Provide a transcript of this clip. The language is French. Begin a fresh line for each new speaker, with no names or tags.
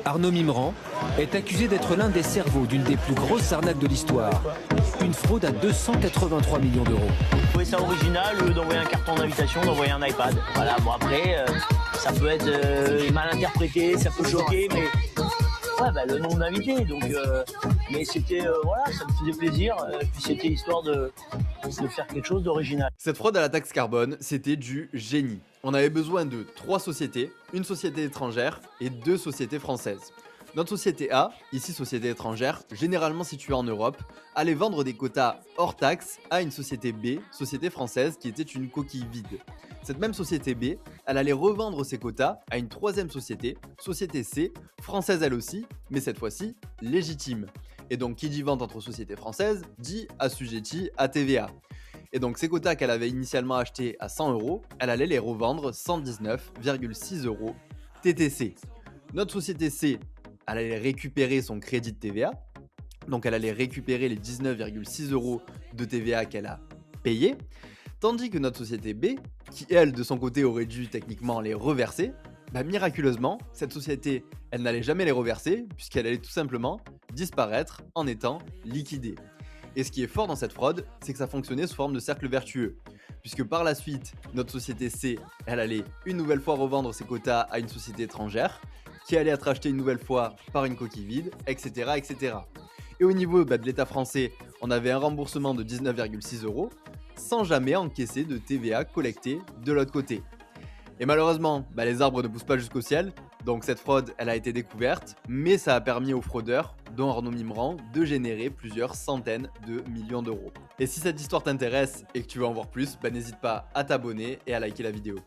Arnaud Mimran est accusé d'être l'un des cerveaux d'une des plus grosses arnaques de l'histoire. Une fraude à 283 millions d'euros.
Je trouvais ça original, au lieu d'envoyer un carton d'invitation, d'envoyer un iPad. Voilà, bon après, ça peut être mal interprété, ça peut choquer, mais ouais, bah, le nombre d'invités, donc mais c'était voilà, ça me faisait plaisir, puis c'était histoire de faire quelque chose d'original.
Cette fraude à la taxe carbone, c'était du génie. On avait besoin de 3 sociétés, une société étrangère et 2 sociétés françaises. Notre société A, ici société étrangère, généralement située en Europe, allait vendre des quotas hors taxe à une société B, société française, qui était une coquille vide. Cette même société B, elle allait revendre ses quotas à une troisième société, société C, française elle aussi, mais cette fois-ci légitime. Et donc qui dit vente entre sociétés françaises, dit assujetti à TVA. Et donc ces quotas qu'elle avait initialement achetés à 100 €, elle allait les revendre 119,6 € TTC. Notre société C, elle allait récupérer son crédit de TVA, donc elle allait récupérer les 19,6 € de TVA qu'elle a payé, tandis que notre société B, qui elle de son côté aurait dû techniquement les reverser, miraculeusement, cette société, elle n'allait jamais les reverser, puisqu'elle allait tout simplement disparaître en étant liquidée. Et ce qui est fort dans cette fraude, c'est que ça fonctionnait sous forme de cercle vertueux, puisque par la suite, notre société C, elle allait une nouvelle fois revendre ses quotas à une société étrangère, qui allait être achetée une nouvelle fois par une coquille vide, etc. etc. Et au niveau de l'État français, on avait un remboursement de 19,6 € sans jamais encaisser de TVA collectée de l'autre côté. Et malheureusement, les arbres ne poussent pas jusqu'au ciel, donc cette fraude, elle a été découverte, mais ça a permis aux fraudeurs, dont Arnaud Mimran, de générer plusieurs centaines de millions d'euros. Et si cette histoire t'intéresse et que tu veux en voir plus, n'hésite pas à t'abonner et à liker la vidéo.